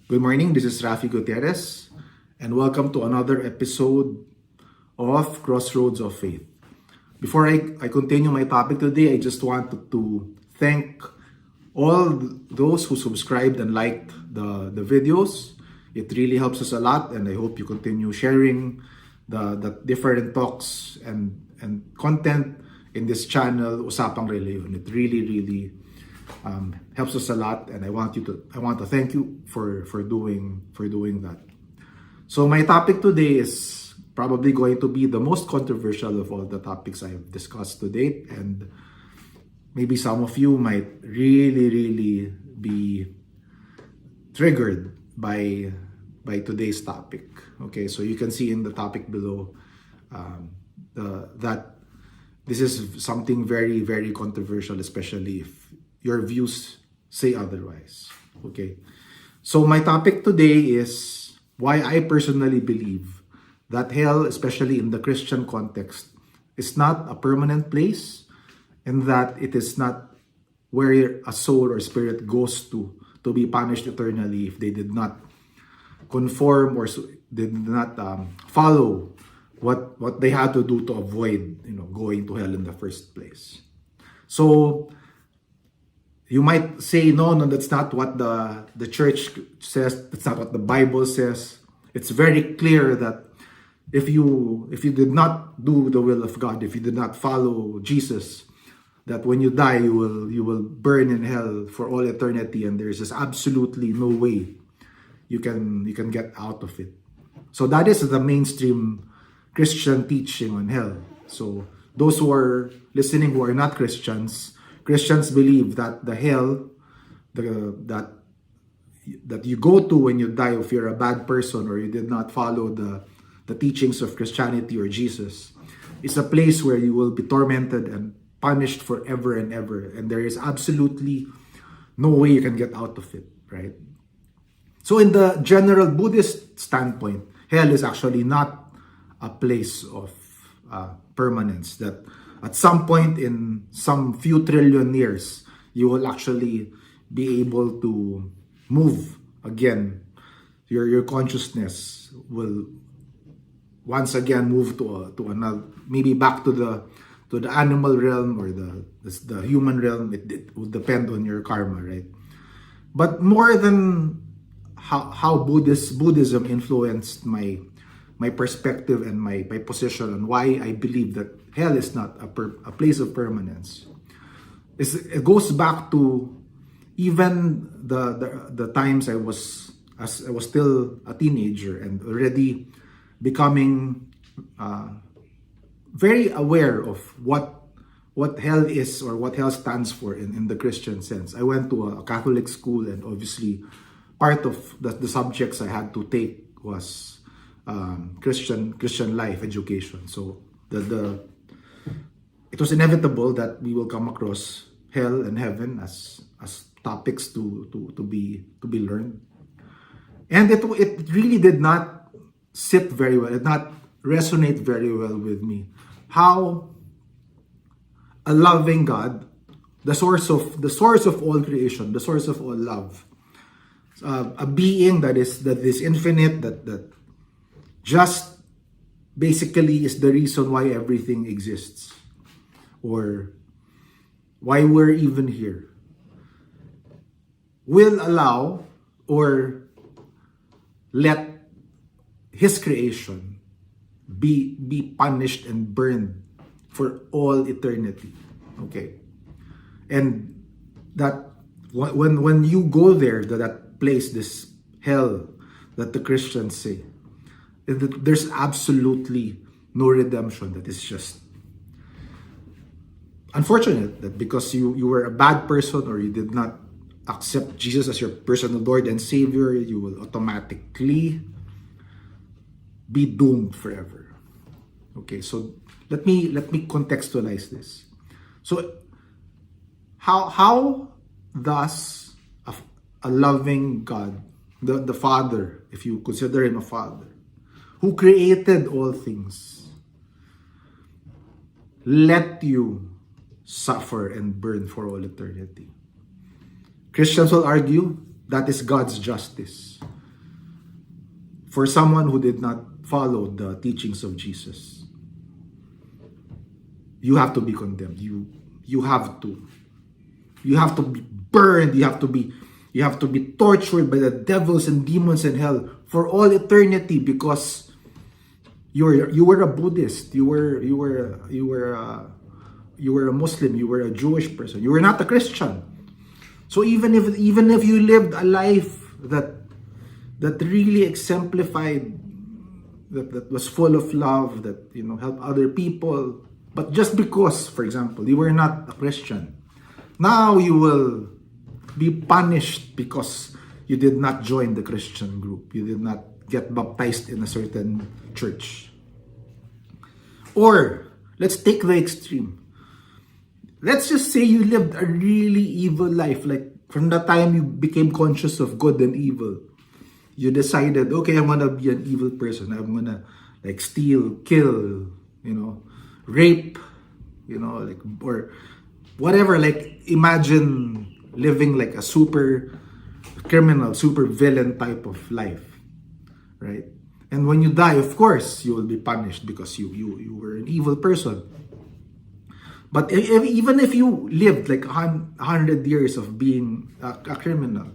Good morning, this is Raffy Gutierrez, and welcome to another episode of Crossroads of Faith. Before I continue my topic today, I just wanted to thank all those who subscribed and liked the videos. It really helps us a lot, and I hope you continue sharing the different talks and content in this channel, Usapang Reliyon. It really helps us a lot, and I want to thank you for doing that. So my topic today is probably going to be the most controversial of all the topics I've discussed to date, and maybe some of you might really be triggered by today's topic. Okay, so you can see in the topic below that this is something very controversial, especially if your views say otherwise. Okay, so my topic today is why I personally believe that hell, especially in the Christian context, is not a permanent place, and that it is not where a soul or spirit goes to be punished eternally if they did not conform or did not follow what they had to do to avoid going to hell in the first place. So you might say, no, that's not what the church says. That's not what the Bible says. It's very clear that if you did not do the will of God, if you did not follow Jesus, that when you die, you will burn in hell for all eternity, and there is just absolutely no way you can get out of it. So that is the mainstream Christian teaching on hell. So those who are listening who are not Christians believe that the hell that you go to when you die, if you're a bad person or you did not follow the teachings of Christianity or Jesus, is a place where you will be tormented and punished forever and ever, and there is absolutely no way you can get out of it, right? So in the general Buddhist standpoint, hell is actually not a place of permanence, that at some point in some few trillion years, you will actually be able to move again. Your consciousness will once again move to another, maybe back to the animal realm or the human realm. It will depend on your karma, right? But more than how Buddhism influenced my perspective and my position on why I believe that hell is not a place of permanence, it goes back to even the times I was still a teenager and already becoming very aware of what hell is or what hell stands for in the Christian sense. I went to a Catholic school, and obviously part of the subjects I had to take was Christian life education. So it was inevitable that we will come across hell and heaven as topics to be learned, and it really did not sit very well. It did not resonate very well with me. How a loving God, the source of all creation, the source of all love, a being that is infinite, that just basically is the reason why everything exists or why we're even here, will allow or let his creation be punished and burned for all eternity. Okay, and that when you go there, that place, this hell that the Christians say, there's absolutely no redemption. That is just unfortunate that because you were a bad person or you did not accept Jesus as your personal Lord and Savior, you will automatically be doomed forever. Okay, so let me contextualize this. So how does a loving God, the Father, if you consider him a father, who created all things, let you suffer and burn for all eternity? Christians will argue that is God's justice. for someone who did not follow the teachings of Jesus, you have to be condemned. You have to. You have to be burned. You have to be tortured by the devils and demons in hell for all eternity because you were a Buddhist. You were a Muslim. You were a Jewish person. You were not a Christian. So even if you lived a life that really exemplified, that was full of love, that helped other people, but just because, for example, you were not a Christian, now you will be punished because you did not join the Christian group. You did not get baptized in a certain church. Or let's take the extreme. Let's just say you lived a really evil life, like from the time you became conscious of good and evil. You decided, okay, I'm gonna be an evil person. I'm gonna like steal, kill, rape, or whatever. Like imagine living like a super criminal, super villain type of life, right? And when you die, of course, you will be punished because you were an evil person. But even if you lived like 100 years of being a criminal,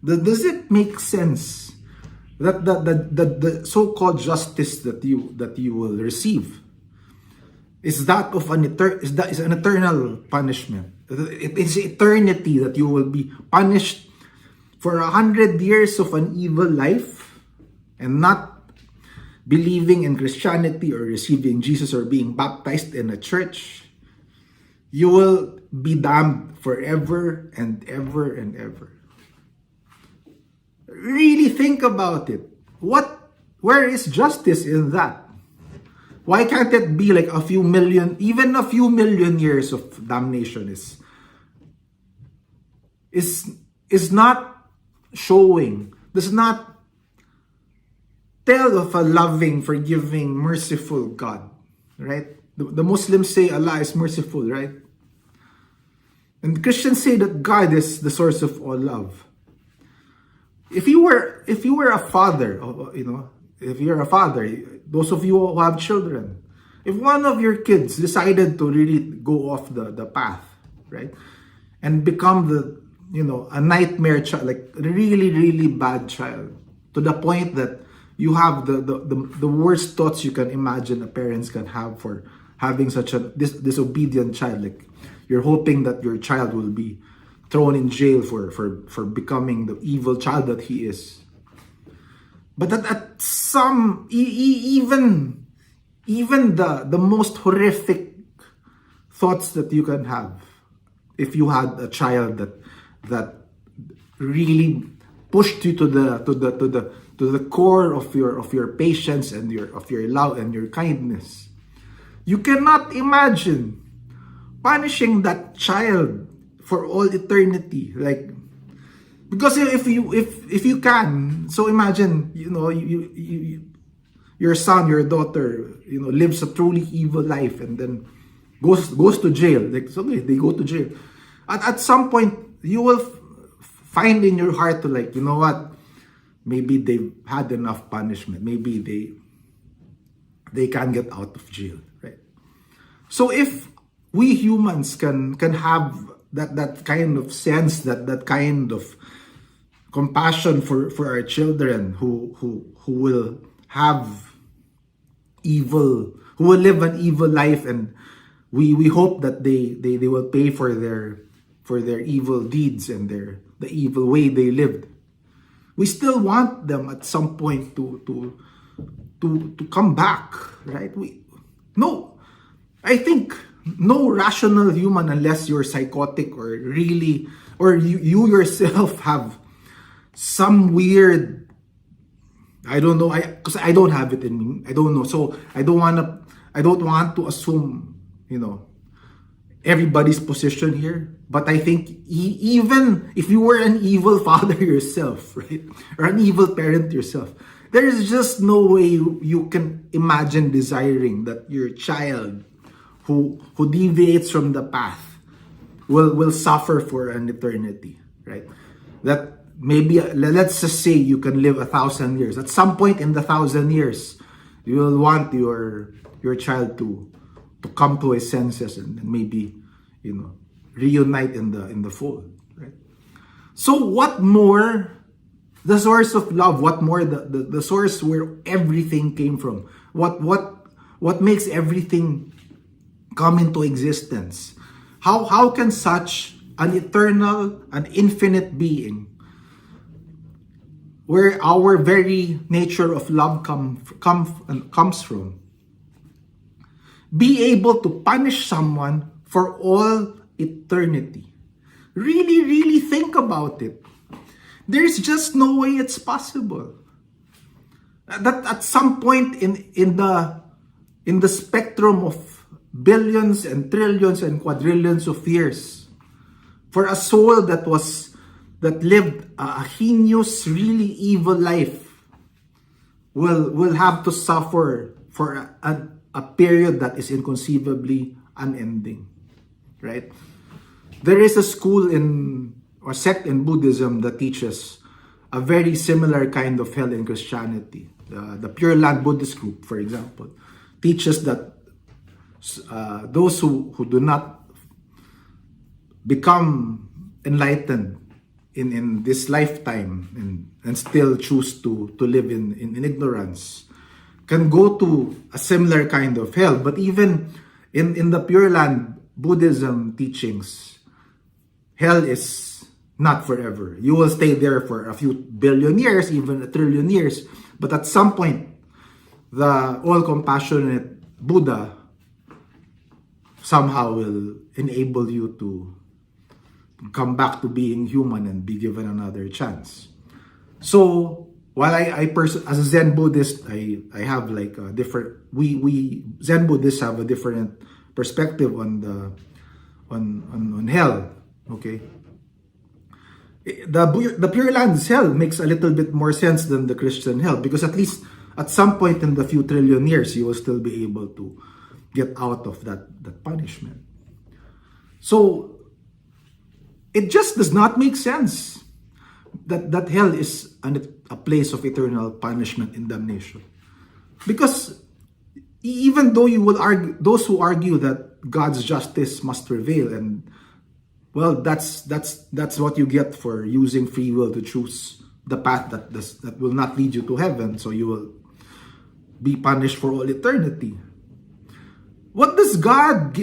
does it make sense that the so-called justice that you will receive is that of an eternal punishment? It is eternity that you will be punished for 100 years of an evil life and not believing in Christianity or receiving Jesus or being baptized in a church. You will be damned forever and ever and ever. Really think about it. Where is justice in that? Why can't it be like a few million years of damnation is not showing, does not tell of a loving, forgiving, merciful God, right? The Muslims say Allah is merciful, right? And Christians say that God is the source of all love. If you were a father, if you're a father, those of you who have children, if one of your kids decided to really go off the path, right, and become a nightmare child, like really, really bad child, to the point that you have the worst thoughts you can imagine a parents can have for having such a disobedient child, like you're hoping that your child will be thrown in jail for becoming the evil child that he is. But at some even the most horrific thoughts that you can have, if you had a child that really pushed you to the core of your patience and of your love and your kindness, you cannot imagine punishing that child for all eternity, like, because if you can, so imagine your son, your daughter, lives a truly evil life and then goes to jail. Like, so they go to jail. At some point, you will find in your heart to, like, you know what? Maybe they've had enough punishment. Maybe they can get out of jail, right? So if we humans can have that kind of sense, that kind of compassion for our children who will have evil, who will live an evil life, and we hope that they will pay for their evil deeds and the evil way they lived. We still want them at some point to come back, right? I think no rational human, unless you're psychotic or you yourself have some weird, I don't know, because I don't have it in me. I don't know. So I don't want to assume, everybody's position here. But I think even if you were an evil father yourself, right, or an evil parent yourself, there is just no way you can imagine desiring that your child who deviates from the path will suffer for an eternity, right? That maybe let's just say you can live 1,000 years. At some point in the 1,000 years, you will want your child to come to his senses and maybe, reunite in the fold, right? So what more the source of love? What more the source where everything came from? What makes everything come into existence? How can such an eternal, an infinite being, where our very nature of love comes from, be able to punish someone for all eternity? Really, really think about it. There's just no way it's possible. That at some point in the spectrum of billions and trillions and quadrillions of years, for a soul that lived a heinous, really evil life, will have to suffer for a period that is inconceivably unending, right? There is a school or sect in Buddhism that teaches a very similar kind of hell in Christianity. The Pure Land Buddhist group, for example, teaches that those who do not become enlightened in this lifetime and still choose to live in ignorance can go to a similar kind of hell. But even in the Pure Land Buddhism teachings, hell is not forever. You will stay there for a few billion years, even a trillion years. But at some point, the all-compassionate Buddha somehow will enable you to come back to being human and be given another chance. So while as a Zen Buddhist, I have like a different, we Zen Buddhists have a different perspective on hell. Okay, the Pure Land's hell makes a little bit more sense than the Christian hell, because at least at some point in the few trillion years, you will still be able to get out of that punishment. So it just does not make sense that hell is a place of eternal punishment and damnation. Because even though you will argue, those who argue that God's justice must prevail, and well, that's what you get for using free will to choose the path that will not lead you to heaven, so you will be punished for all eternity. What does God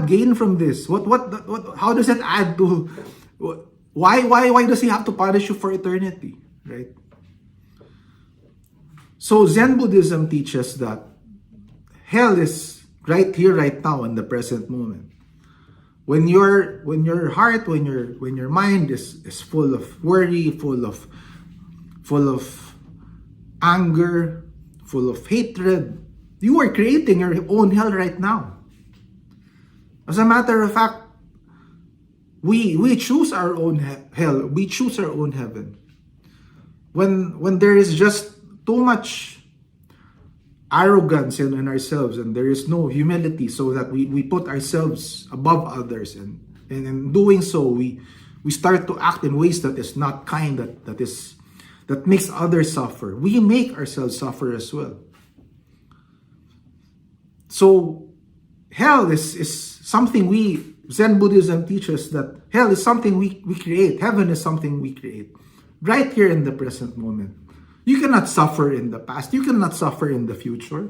gain from this? How does it add to? Why does He have to punish you for eternity, right? So Zen Buddhism teaches that hell is right here, right now, in the present moment. When your heart, when your mind is full of worry, full of anger, full of hatred, you are creating your own hell right now. As a matter of fact, we choose our own hell. We choose our own heaven. When there is just too much arrogance in ourselves, and there is no humility, so that we put ourselves above others, and in doing so we start to act in ways that is not kind, that makes others suffer. We make ourselves suffer as well. So hell is something Zen Buddhism teaches that hell is something we create. Heaven is something we create right here in the present moment. You cannot suffer in the past. You cannot suffer in the future.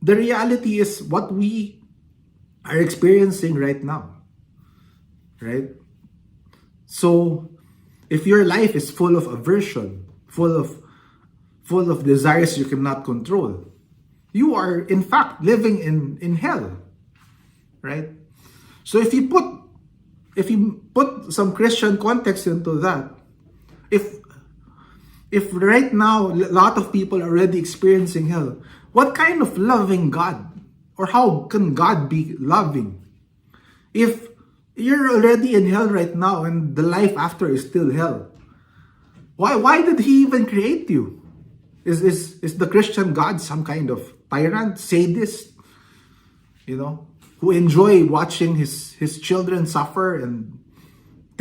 The reality is what we are experiencing right now, right? So if your life is full of aversion, full of desires you cannot control, you are in fact living in hell, right? So if you put some Christian context into that, if right now a lot of people are already experiencing hell, what kind of loving God, or how can God be loving if you're already in hell right now and the life after is still hell? Why did He even create you? Is the Christian God some kind of tyrant, sadist, who enjoy watching his children suffer and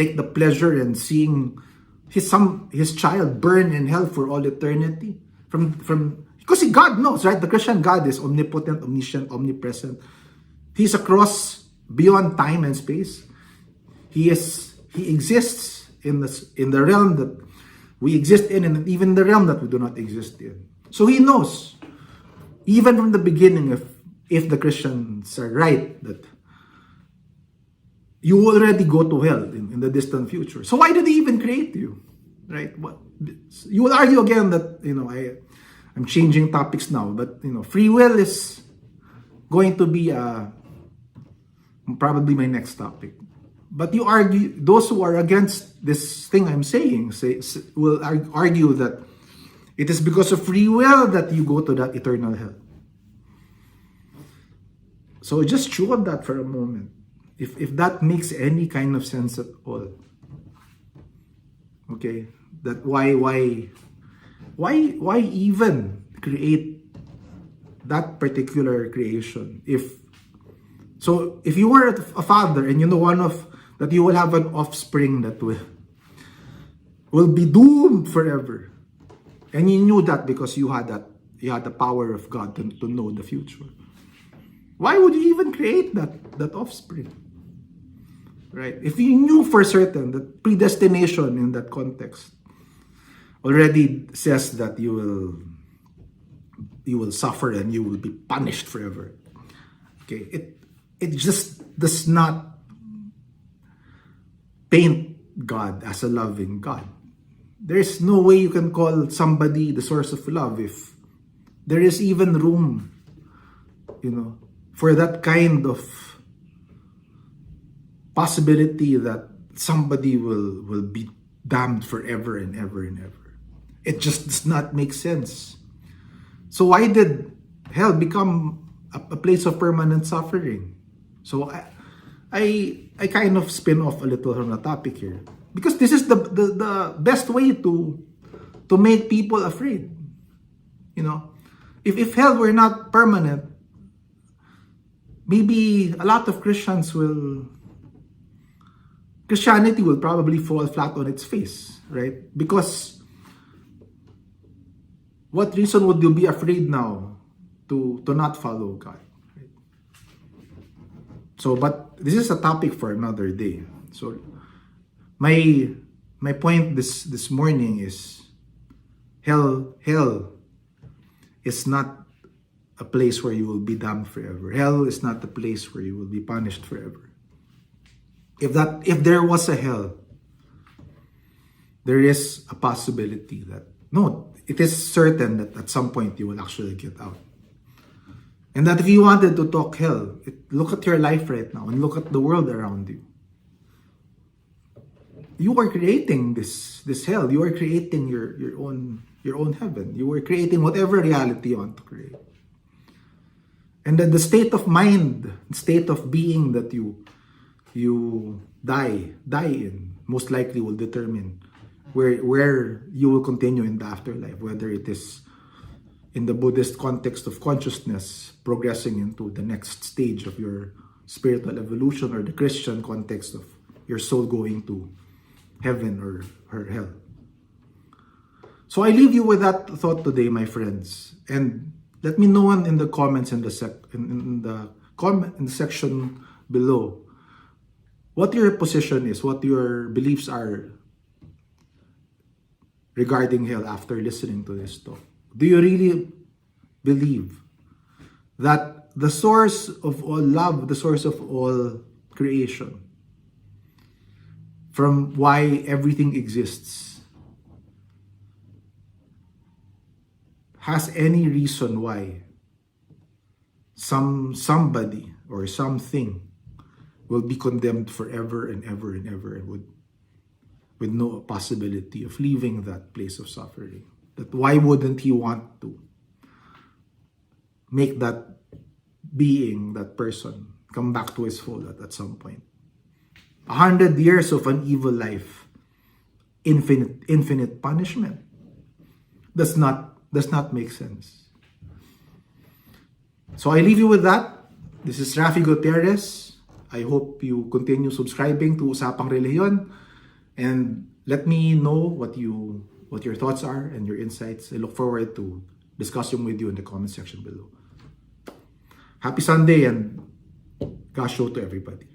take the pleasure in seeing his child burn in hell for all eternity? Because God knows, right? The Christian God is omnipotent, omniscient, omnipresent. He's across beyond time and space. He exists in the realm that we exist in, and even the realm that we do not exist in. So he knows, even from the beginning, if the Christians are right, that you will already go to hell in the distant future. So why did he even create you? Right? What you will argue again that, I'm changing topics now, but free will is going to be probably my next topic. But you argue, those who are against this thing I'm saying will argue that it is because of free will that you go to that eternal hell. So just chew on that for a moment. If that makes any kind of sense at all. Okay? That why even create that particular creation? If you were a father and you know that you will have an offspring that will be doomed forever, and you knew that because you had the power of God to know the future, why would you even create that offspring? Right? If you knew for certain that predestination in that context already says that you will suffer and you will be punished forever. Okay, it just does not paint God as a loving God. There's no way you can call somebody the source of love if there is even room, for that kind of possibility that somebody will be damned forever and ever and ever. It just does not make sense. So why did hell become a place of permanent suffering? So I kind of spin off a little from the topic here, because this is the best way to make people afraid. If hell were not permanent, maybe a lot of Christianity will probably fall flat on its face, right? Because what reason would you be afraid now to not follow God? Right? So, but this is a topic for another day. So, my point this morning is hell is not a place where you will be damned forever. Hell is not a place where you will be punished forever. If there was a hell, there is a possibility that it is certain that at some point you will actually get out. And that if you wanted to talk hell, look at your life right now and look at the world around you. You are creating this hell. You are creating your own heaven. You are creating whatever reality you want to create. And then the state of mind, state of being that you die in, most likely will determine where you will continue in the afterlife, whether it is in the Buddhist context of consciousness, progressing into the next stage of your spiritual evolution, or the Christian context of your soul going to heaven or hell. So I leave you with that thought today, my friends, and let me know in the comments in the comment section below what your position is, what your beliefs are regarding hell after listening to this talk. Do you really believe that the source of all love, the source of all creation, from why everything exists, has any reason why somebody or something will be condemned forever and ever and ever, and with no possibility of leaving that place of suffering? That why wouldn't he want to make that being, that person, come back to his fold at some point? 100 years of an evil life, infinite punishment, does not make sense. So I leave you with that. This is Raffy Gutierrez. I hope you continue subscribing to Usapang Relihiyon. And let me know what your thoughts are and your insights. I look forward to discussing with you in the comment section below. Happy Sunday and gosh show to everybody.